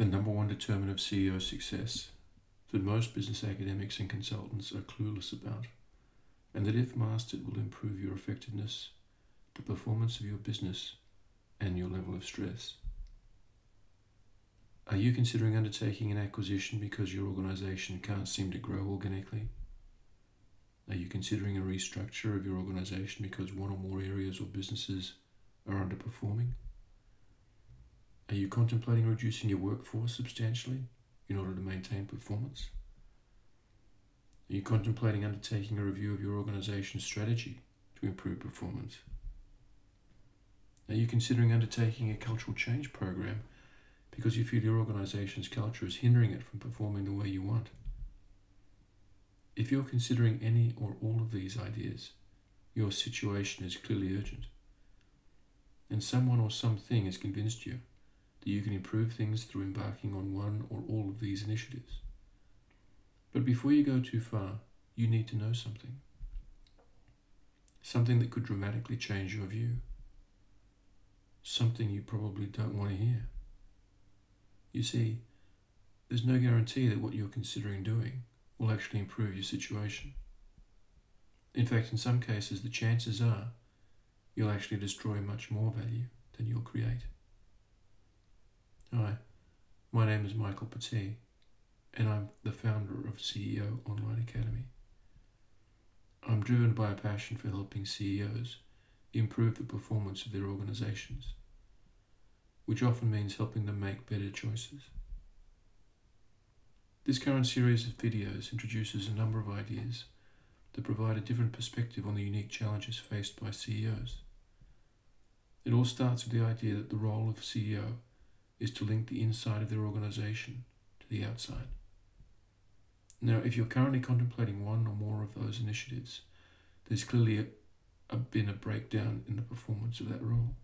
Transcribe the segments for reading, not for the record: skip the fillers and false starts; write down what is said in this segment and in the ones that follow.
The number one determinant of CEO success that most business academics and consultants are clueless about, and that if mastered will improve your effectiveness, the performance of your business, and your level of stress. Are you considering undertaking an acquisition because your organization can't seem to grow organically? Are you considering a restructure of your organization because one or more areas or businesses are underperforming? Are you contemplating reducing your workforce substantially in order to maintain performance? Are you contemplating undertaking a review of your organization's strategy to improve performance? Are you considering undertaking a cultural change program because you feel your organization's culture is hindering it from performing the way you want? If you're considering any or all of these ideas, your situation is clearly urgent, and someone or something has convinced you that you can improve things through embarking on one or all of these initiatives. But before you go too far, you need to know something. Something that could dramatically change your view. Something you probably don't want to hear. You see, there's no guarantee that what you're considering doing will actually improve your situation. In fact, in some cases, the chances are you'll actually destroy much more value than you'll create. Hi, my name is Michael Petit, and I'm the founder of CEO Online Academy. I'm driven by a passion for helping CEOs improve the performance of their organizations, which often means helping them make better choices. This current series of videos introduces a number of ideas that provide a different perspective on the unique challenges faced by CEOs. It all starts with the idea that the role of CEO is to link the inside of their organization to the outside. Now, if you're currently contemplating one or more of those initiatives, there's clearly been a breakdown in the performance of that role.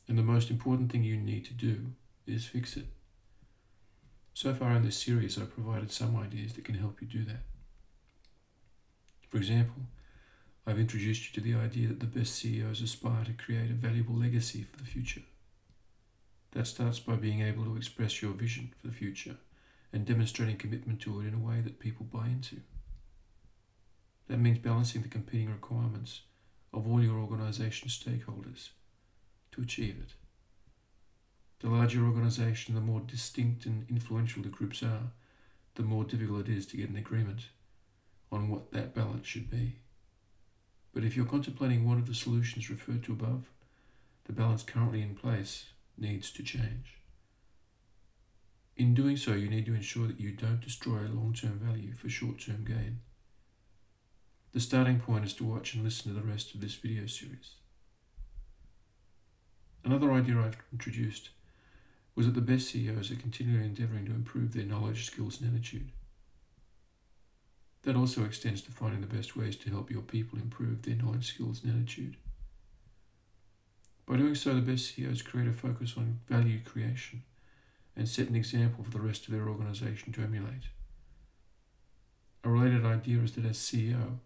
And the most important thing you need to do is fix it. So far in this series, I've provided some ideas that can help you do that. For example, I've introduced you to the idea that the best CEOs aspire to create a valuable legacy for the future. That starts by being able to express your vision for the future and demonstrating commitment to it in a way that people buy into. That means balancing the competing requirements of all your organization's stakeholders to achieve it. The larger your organization, the more distinct and influential the groups are, the more difficult it is to get an agreement on what that balance should be. But if you're contemplating one of the solutions referred to above, the balance currently in place needs to change. In doing so, you need to ensure that you don't destroy long-term value for short-term gain. The starting point is to watch and listen to the rest of this video series. Another idea I've introduced was that the best CEOs are continually endeavoring to improve their knowledge, skills, and attitude. That also extends to finding the best ways to help your people improve their knowledge, skills, and attitude. By doing so, the best CEOs create a focus on value creation and set an example for the rest of their organization to emulate. A related idea is that as CEO,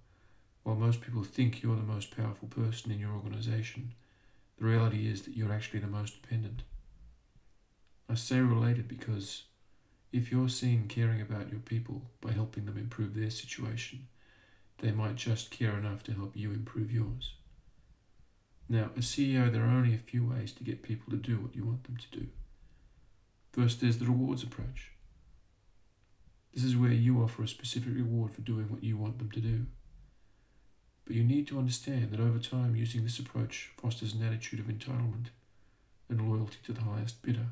while most people think you're the most powerful person in your organization, the reality is that you're actually the most dependent. I say related because if you're seen caring about your people by helping them improve their situation, they might just care enough to help you improve yours. Now, as CEO, there are only a few ways to get people to do what you want them to do. First, there's the rewards approach. This is where you offer a specific reward for doing what you want them to do. But you need to understand that over time, using this approach fosters an attitude of entitlement and loyalty to the highest bidder.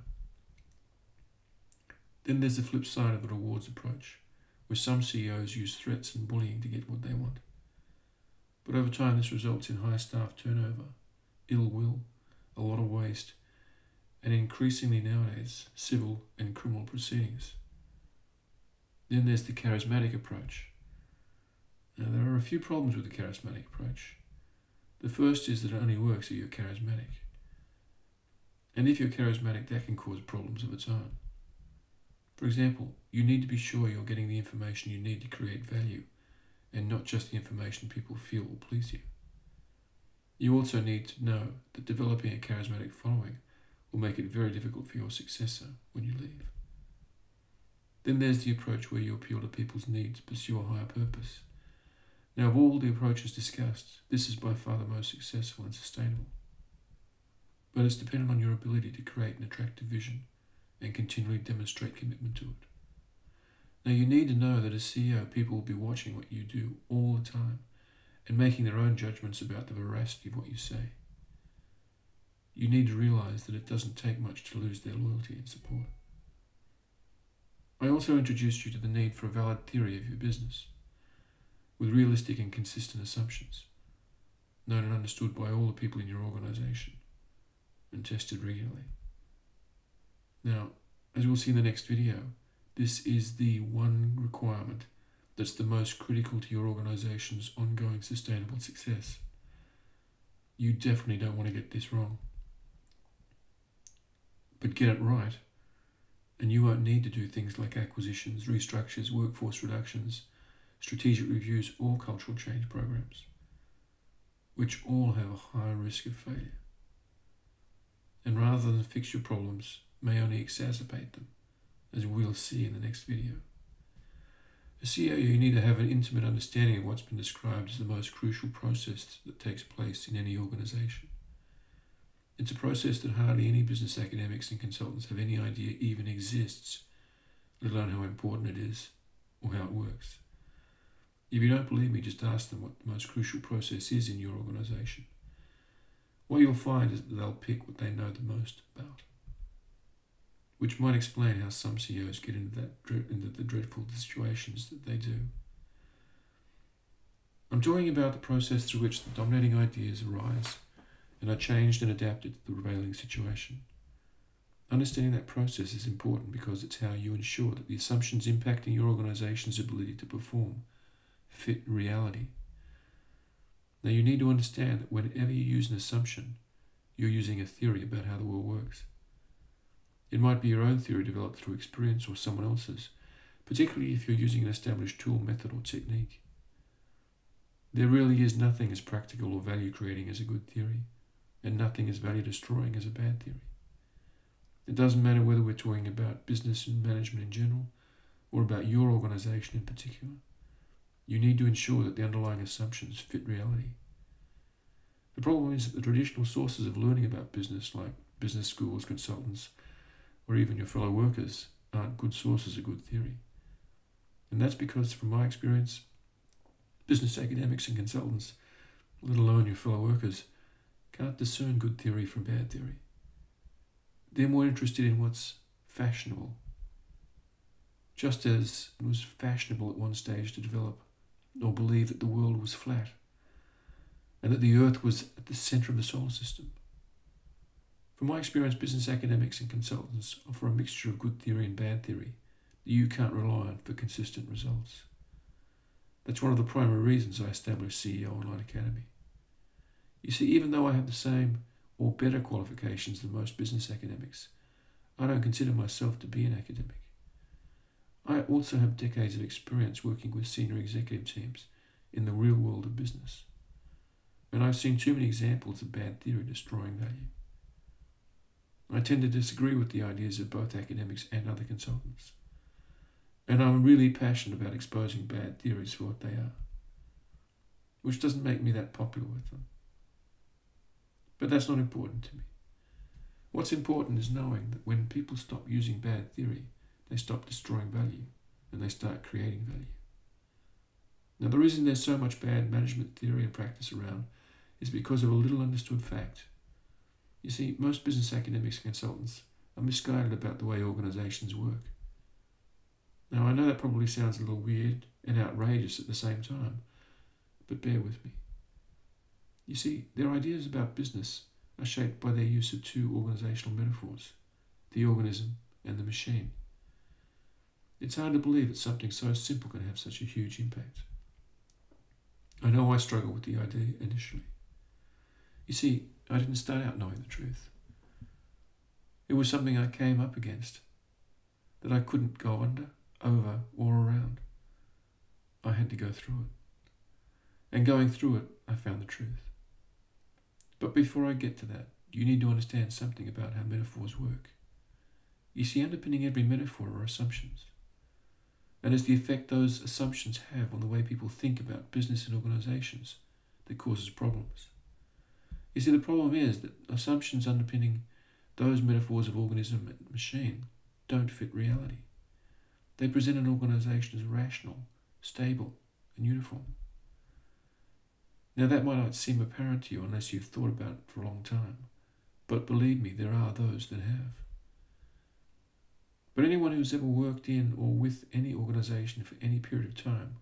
Then there's the flip side of the rewards approach, where some CEOs use threats and bullying to get what they want. But over time, this results in high staff turnover, ill will, a lot of waste, and increasingly nowadays, civil and criminal proceedings. Then there's the charismatic approach. Now, there are a few problems with the charismatic approach. The first is that it only works if you're charismatic. And if you're charismatic, that can cause problems of its own. For example, you need to be sure you're getting the information you need to create value, and not just the information people feel will please you. You also need to know that developing a charismatic following will make it very difficult for your successor when you leave. Then there's the approach where you appeal to people's need to pursue a higher purpose. Now, of all the approaches discussed, this is by far the most successful and sustainable. But it's dependent on your ability to create an attractive vision and continually demonstrate commitment to it. Now, you need to know that as CEO, people will be watching what you do all the time and making their own judgments about the veracity of what you say. You need to realize that it doesn't take much to lose their loyalty and support. I also introduced you to the need for a valid theory of your business, with realistic and consistent assumptions, known and understood by all the people in your organization, and tested regularly. Now, as we'll see in the next video, this is the one requirement that's the most critical to your organization's ongoing sustainable success. You definitely don't want to get this wrong. But get it right, and you won't need to do things like acquisitions, restructures, workforce reductions, strategic reviews, or cultural change programs, which all have a high risk of failure. And rather than fix your problems, may only exacerbate them, as we'll see in the next video. As CEO, you need to have an intimate understanding of what's been described as the most crucial process that takes place in any organization. It's a process that hardly any business academics and consultants have any idea even exists, let alone how important it is or how it works. If you don't believe me, just ask them what the most crucial process is in your organization. What you'll find is that they'll pick what they know the most about, which might explain how some CEOs get into the dreadful situations that they do. I'm talking about the process through which the dominating ideas arise and are changed and adapted to the prevailing situation. Understanding that process is important because it's how you ensure that the assumptions impacting your organization's ability to perform fit reality. Now, you need to understand that whenever you use an assumption, you're using a theory about how the world works. It might be your own theory developed through experience or someone else's, particularly if you're using an established tool, method, or technique. There really is nothing as practical or value-creating as a good theory, and nothing as value-destroying as a bad theory. It doesn't matter whether we're talking about business and management in general, or about your organization in particular. You need to ensure that the underlying assumptions fit reality. The problem is that the traditional sources of learning about business, like business schools, consultants, or even your fellow workers, aren't good sources of good theory. And that's because, from my experience, business academics and consultants, let alone your fellow workers, can't discern good theory from bad theory. They're more interested in what's fashionable. Just as it was fashionable at one stage to develop or believe that the world was flat and that the earth was at the center of the solar system. From my experience, business academics and consultants offer a mixture of good theory and bad theory that you can't rely on for consistent results. That's one of the primary reasons I established CEO Online Academy. You see, even though I have the same or better qualifications than most business academics, I don't consider myself to be an academic. I also have decades of experience working with senior executive teams in the real world of business, and I've seen too many examples of bad theory destroying value. I tend to disagree with the ideas of both academics and other consultants, and I'm really passionate about exposing bad theories for what they are, which doesn't make me that popular with them. But that's not important to me. What's important is knowing that when people stop using bad theory, they stop destroying value and they start creating value. Now, the reason there's so much bad management theory and practice around is because of a little understood fact. You see, most business academics and consultants are misguided about the way organizations work. Now, I know that probably sounds a little weird and outrageous at the same time, but bear with me. You see, their ideas about business are shaped by their use of two organizational metaphors, the organism and the machine. It's hard to believe that something so simple can have such a huge impact. I know I struggled with the idea initially. You see, I didn't start out knowing the truth. It was something I came up against, that I couldn't go under, over, or around. I had to go through it. And going through it, I found the truth. But before I get to that, you need to understand something about how metaphors work. You see, underpinning every metaphor are assumptions, and it's the effect those assumptions have on the way people think about business and organizations that causes problems. You see, the problem is that assumptions underpinning those metaphors of organism and machine don't fit reality. They present an organization as rational, stable, and uniform. Now, that might not seem apparent to you unless you've thought about it for a long time, but believe me, there are those that have. But anyone who's ever worked in or with any organization for any period of time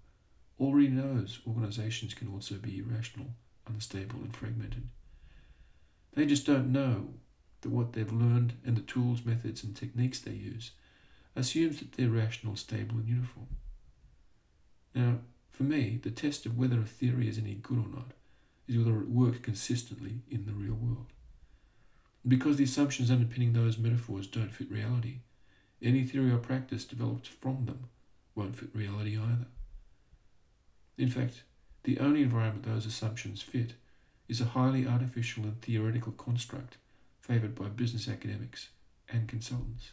already knows organizations can also be irrational, unstable, and fragmented. They just don't know that what they've learned and the tools, methods, and techniques they use assumes that they're rational, stable, and uniform. Now, for me, the test of whether a theory is any good or not is whether it works consistently in the real world. Because the assumptions underpinning those metaphors don't fit reality, any theory or practice developed from them won't fit reality either. In fact, the only environment those assumptions fit is a highly artificial and theoretical construct favoured by business academics and consultants.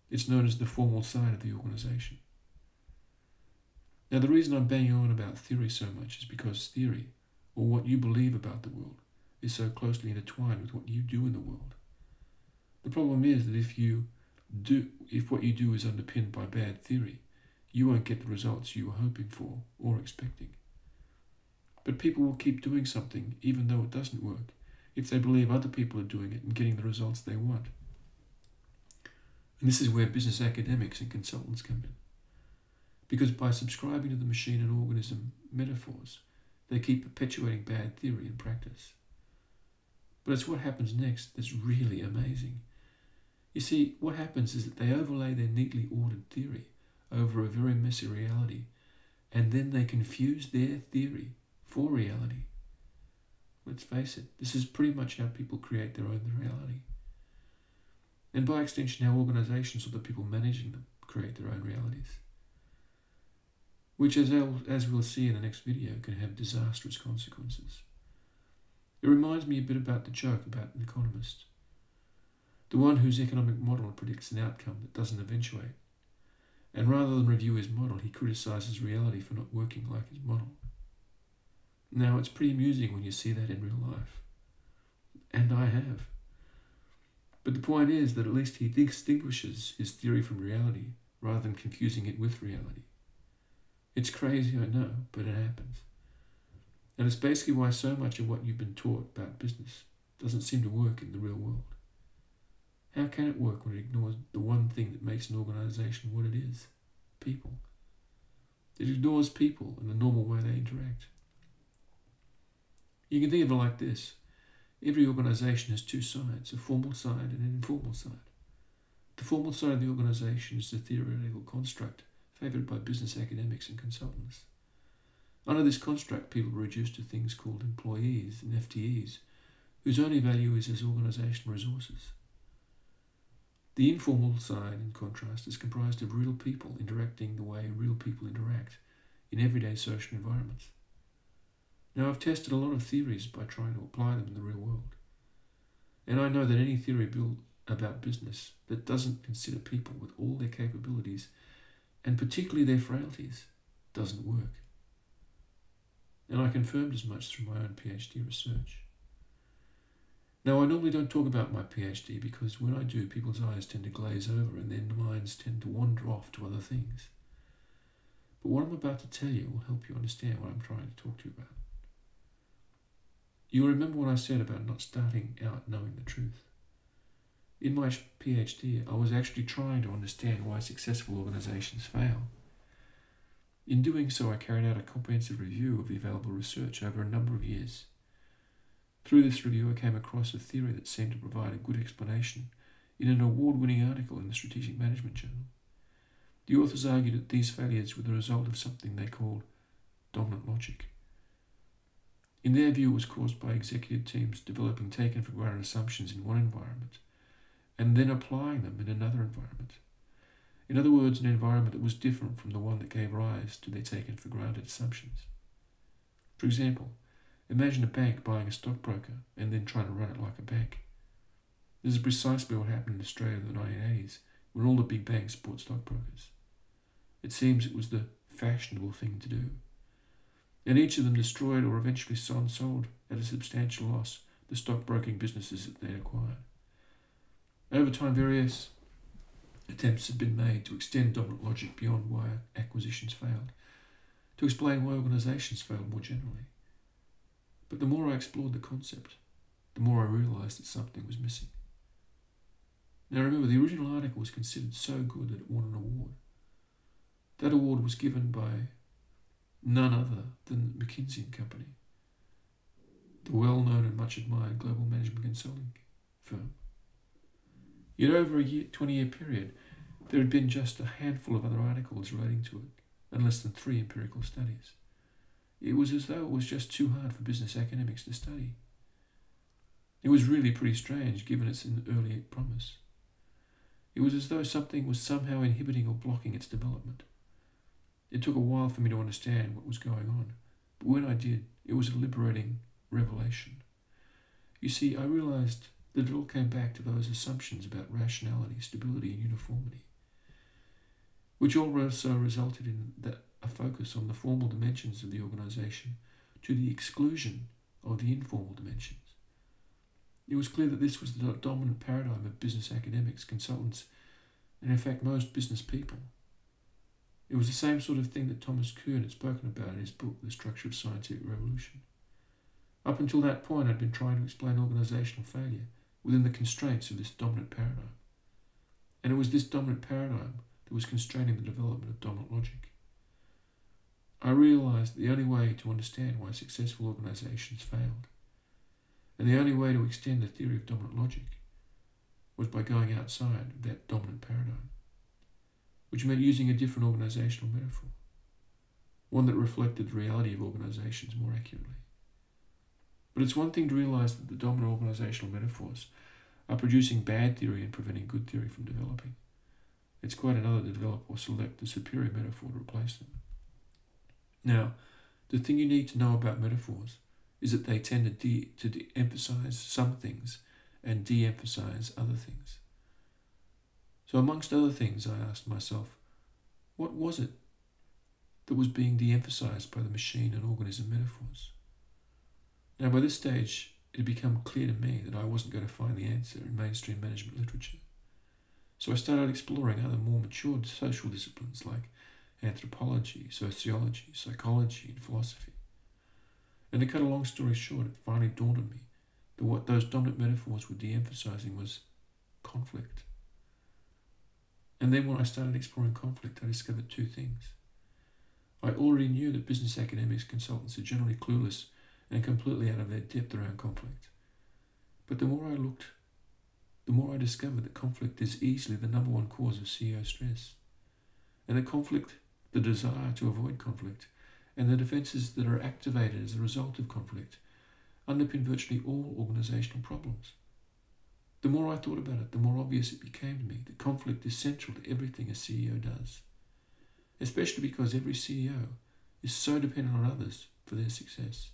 It's known as the formal side of the organisation. Now, the reason I'm banging on about theory so much is because theory, or what you believe about the world, is so closely intertwined with what you do in the world. The problem is that if what you do is underpinned by bad theory, you won't get the results you were hoping for or expecting. But people will keep doing something even though it doesn't work, if they believe other people are doing it and getting the results they want. And this is where business academics and consultants come in. Because by subscribing to the machine and organism metaphors, they keep perpetuating bad theory and practice. But it's what happens next that's really amazing. You see, what happens is that they overlay their neatly ordered theory over a very messy reality, and then they confuse their theory for reality. Let's face it, this is pretty much how people create their own reality. And by extension, how organizations or the people managing them create their own realities. Which, as we'll see in the next video, can have disastrous consequences. It reminds me a bit about the joke about an economist. The one whose economic model predicts an outcome that doesn't eventuate. And rather than review his model, he criticizes reality for not working like his model. Now, it's pretty amusing when you see that in real life. And I have. But the point is that at least he distinguishes his theory from reality rather than confusing it with reality. It's crazy, I know, but it happens. And it's basically why so much of what you've been taught about business doesn't seem to work in the real world. How can it work when it ignores the one thing that makes an organization what it is? People. It ignores people and the normal way they interact. You can think of it like this. Every organization has two sides, a formal side and an informal side. The formal side of the organization is the theoretical construct favoured by business academics and consultants. Under this construct, people are reduced to things called employees and FTEs, whose only value is as organisational resources. The informal side, in contrast, is comprised of real people interacting the way real people interact in everyday social environments. Now, I've tested a lot of theories by trying to apply them in the real world. And I know that any theory built about business that doesn't consider people with all their capabilities, and particularly their frailties, doesn't work. And I confirmed as much through my own PhD research. Now, I normally don't talk about my PhD because when I do, people's eyes tend to glaze over and their minds tend to wander off to other things. But what I'm about to tell you will help you understand what I'm trying to talk to you about. You'll remember what I said about not starting out knowing the truth. In my PhD, I was actually trying to understand why successful organizations fail. In doing so, I carried out a comprehensive review of the available research over a number of years. Through this review, I came across a theory that seemed to provide a good explanation in an award-winning article in the Strategic Management Journal. The authors argued that these failures were the result of something they called dominant logic. In their view, it was caused by executive teams developing taken-for-granted assumptions in one environment and then applying them in another environment. In other words, an environment that was different from the one that gave rise to their taken-for-granted assumptions. For example, Imagine a bank buying a stockbroker and then trying to run it like a bank. This is precisely what happened in Australia in the 1980s, when all the big banks bought stockbrokers. It seems it was the fashionable thing to do. And each of them destroyed or eventually sold at a substantial loss the stockbroking businesses that they acquired. Over time, various attempts have been made to extend dominant logic beyond why acquisitions failed, to explain why organisations failed more generally. But the more I explored the concept, the more I realised that something was missing. Now remember, the original article was considered so good that it won an award. That award was given by none other than McKinsey & Company, the well-known and much admired global management consulting firm. Yet over a 20-year period, there had been just a handful of other articles relating to it, and less than 3 empirical studies. It was as though it was just too hard for business academics to study. It was really pretty strange, given its early promise. It was as though something was somehow inhibiting or blocking its development. It took a while for me to understand what was going on, but when I did, it was a liberating revelation. You see, I realized that it all came back to those assumptions about rationality, stability, and uniformity, which all also resulted in a focus on the formal dimensions of the organization to the exclusion of the informal dimensions. It was clear that this was the dominant paradigm of business academics, consultants, and in fact most business people. It was the same sort of thing that Thomas Kuhn had spoken about in his book, The Structure of Scientific Revolution. Up until that point, I'd been trying to explain organizational failure within the constraints of this dominant paradigm. And it was this dominant paradigm that was constraining the development of dominant logic. I realized that the only way to understand why successful organizations failed, and the only way to extend the theory of dominant logic, was by going outside of that dominant paradigm, which meant using a different organizational metaphor, one that reflected the reality of organizations more accurately. But it's one thing to realize that the dominant organizational metaphors are producing bad theory and preventing good theory from developing. It's quite another to develop or select the superior metaphor to replace them. Now, the thing you need to know about metaphors is that they tend to de-emphasize some things and de-emphasize other things. So amongst other things, I asked myself, what was it that was being de-emphasized by the machine and organism metaphors? Now, by this stage, it had become clear to me that I wasn't going to find the answer in mainstream management literature. So I started exploring other more matured social disciplines like anthropology, sociology, psychology, and philosophy. And to cut a long story short, it finally dawned on me that what those dominant metaphors were de-emphasizing was conflict. And then when I started exploring conflict, I discovered 2 things. I already knew that business academics, consultants are generally clueless and completely out of their depth around conflict. But the more I looked, the more I discovered that conflict is easily the number one cause of CEO stress. And that conflict, the desire to avoid conflict, and the defenses that are activated as a result of conflict, underpin virtually all organizational problems. The more I thought about it, the more obvious it became to me that conflict is central to everything a CEO does, especially because every CEO is so dependent on others for their success.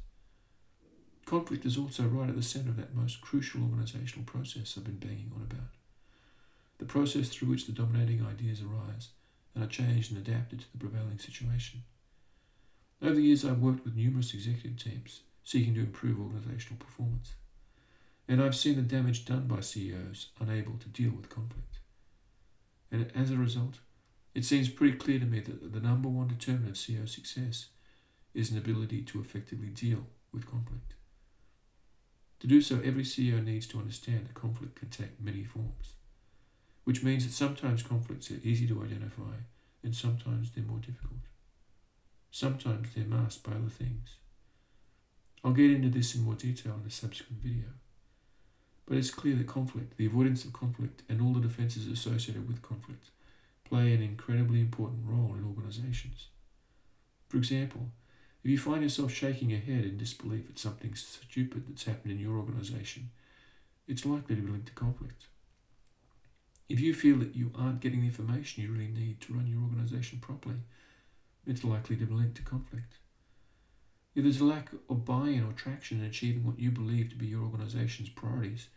Conflict is also right at the centre of that most crucial organisational process I've been banging on about. The process through which the dominating ideas arise and are changed and adapted to the prevailing situation. Over the years, I've worked with numerous executive teams seeking to improve organisational performance. And I've seen the damage done by CEOs unable to deal with conflict. And as a result, it seems pretty clear to me that the number one determinant of CEO success is an ability to effectively deal with conflict. To do so, every CEO needs to understand that conflict can take many forms, which means that sometimes conflicts are easy to identify and sometimes they're more difficult. Sometimes they're masked by other things. I'll get into this in more detail in a subsequent video. But it's clear that conflict, the avoidance of conflict, and all the defences associated with conflict play an incredibly important role in organisations. For example, if you find yourself shaking your head in disbelief at something stupid that's happened in your organisation, it's likely to be linked to conflict. If you feel that you aren't getting the information you really need to run your organisation properly, it's likely to be linked to conflict. If there's a lack of buy-in or traction in achieving what you believe to be your organization's priorities,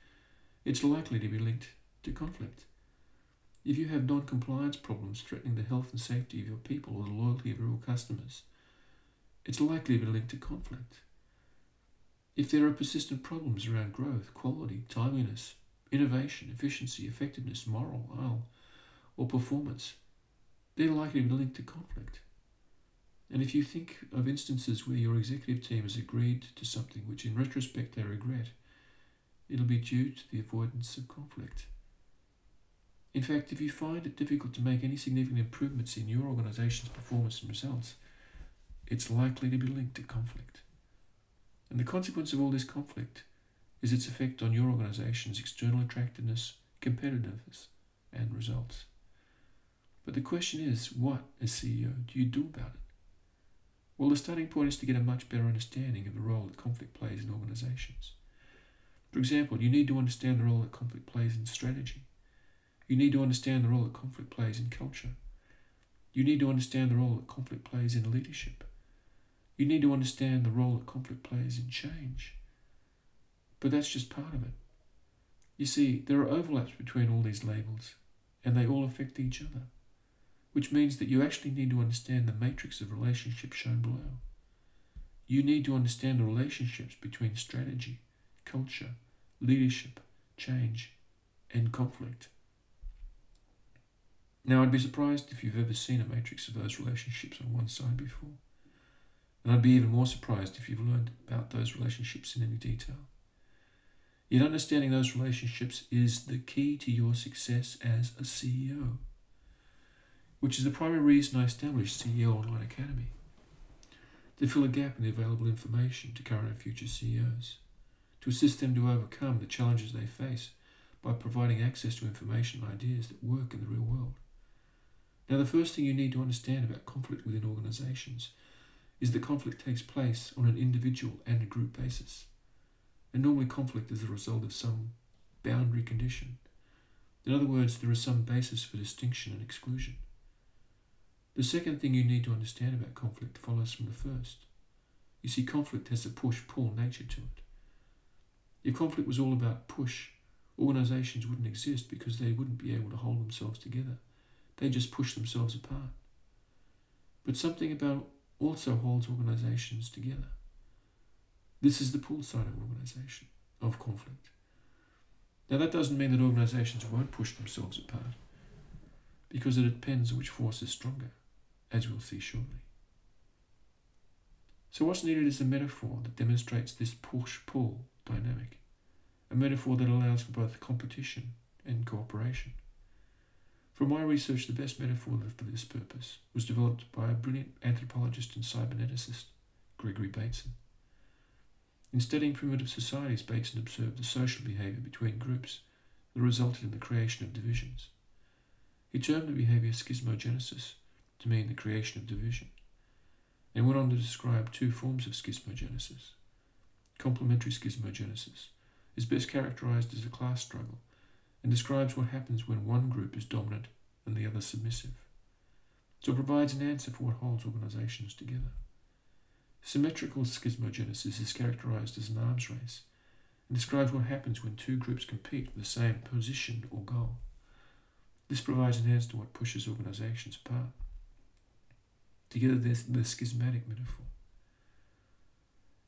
it's likely to be linked to conflict. If you have non-compliance problems threatening the health and safety of your people or the loyalty of your customers, it's likely to be linked to conflict. If there are persistent problems around growth, quality, timeliness, innovation, efficiency, effectiveness, morale, or performance, they're likely to be linked to conflict. And if you think of instances where your executive team has agreed to something which in retrospect they regret, it'll be due to the avoidance of conflict. In fact, if you find it difficult to make any significant improvements in your organization's performance and results, it's likely to be linked to conflict. And the consequence of all this conflict is its effect on your organization's external attractiveness, competitiveness, and results. But the question is, what, as CEO, do you do about it? Well, the starting point is to get a much better understanding of the role that conflict plays in organizations. For example, you need to understand the role that conflict plays in strategy. You need to understand the role that conflict plays in culture. You need to understand the role that conflict plays in leadership. You need to understand the role that conflict plays in change. But that's just part of it. You see, there are overlaps between all these labels, and they all affect each other, which means that you actually need to understand the matrix of relationships shown below. You need to understand the relationships between strategy, culture, leadership, change, and conflict. Now, I'd be surprised if you've ever seen a matrix of those relationships on one side before. And I'd be even more surprised if you've learned about those relationships in any detail. Yet understanding those relationships is the key to your success as a CEO, which is the primary reason I established CEO Online Academy, to fill a gap in the available information to current and future CEOs, to assist them to overcome the challenges they face by providing access to information and ideas that work in the real world. Now, the first thing you need to understand about conflict within organizations is that conflict takes place on an individual and a group basis. And normally conflict is the result of some boundary condition. In other words, there is some basis for distinction and exclusion. The second thing you need to understand about conflict follows from the first. You see, conflict has a push-pull nature to it. If conflict was all about push, organizations wouldn't exist because they wouldn't be able to hold themselves together. They just push themselves apart. But something about also holds organizations together. This is the pull side of organization, of conflict. Now, that doesn't mean that organizations won't push themselves apart, because it depends on which force is stronger, as we'll see shortly. So what's needed is a metaphor that demonstrates this push-pull dynamic, a metaphor that allows for both competition and cooperation. From my research, the best metaphor for this purpose was developed by a brilliant anthropologist and cyberneticist, Gregory Bateson. In studying primitive societies, Bateson observed the social behaviour between groups that resulted in the creation of divisions. He termed the behaviour schismogenesis to mean the creation of division, and went on to describe two forms of schismogenesis. Complementary schismogenesis is best characterised as a class struggle, and describes what happens when one group is dominant and the other submissive. So it provides an answer for what holds organizations together. Symmetrical schismogenesis is characterized as an arms race and describes what happens when two groups compete for the same position or goal. This provides an answer to what pushes organizations apart. Together, there's the schismatic metaphor.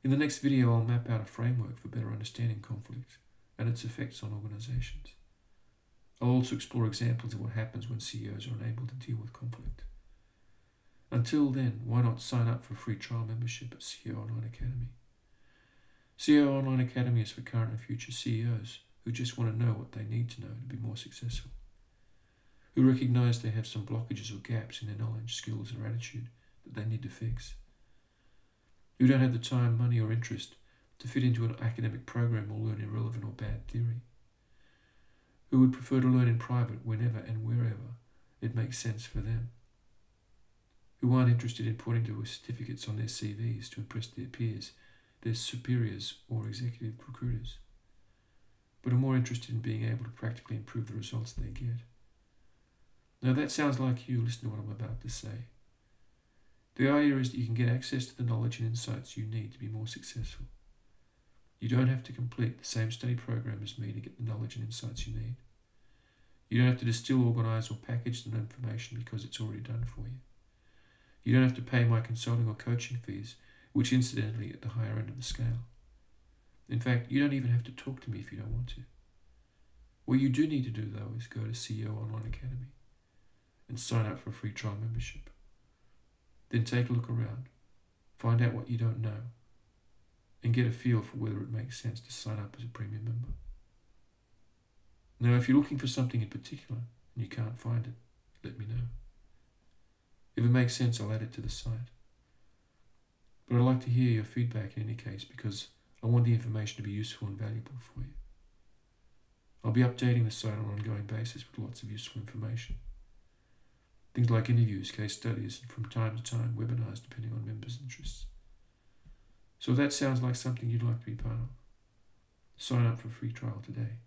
In the next video, I'll map out a framework for better understanding conflict and its effects on organizations. I'll also explore examples of what happens when CEOs are unable to deal with conflict. Until then, why not sign up for a free trial membership at CEO Online Academy? CEO Online Academy is for current and future CEOs who just want to know what they need to know to be more successful, who recognize they have some blockages or gaps in their knowledge, skills, or attitude that they need to fix, who don't have the time, money, or interest to fit into an academic program or learn irrelevant or bad theory, who would prefer to learn in private whenever and wherever it makes sense for them, who aren't interested in putting to certificates on their CVs to impress their peers, their superiors, or executive recruiters, but are more interested in being able to practically improve the results they get. Now that sounds like you. Listen to what I'm about to say. The idea is that you can get access to the knowledge and insights you need to be more successful. You don't have to complete the same study program as me to get the knowledge and insights you need. You don't have to distill, organise or package the information because it's already done for you. You don't have to pay my consulting or coaching fees, which incidentally are at the higher end of the scale. In fact, you don't even have to talk to me if you don't want to. What you do need to do, though, is go to CEO Online Academy and sign up for a free trial membership. Then take a look around, find out what you don't know, and get a feel for whether it makes sense to sign up as a premium member. Now, if you're looking for something in particular and you can't find it, let me know. If it makes sense, I'll add it to the site. But I'd like to hear your feedback in any case because I want the information to be useful and valuable for you. I'll be updating the site on an ongoing basis with lots of useful information. Things like interviews, case studies, and from time to time webinars depending on members' interests. So if that sounds like something you'd like to be part of, sign up for a free trial today.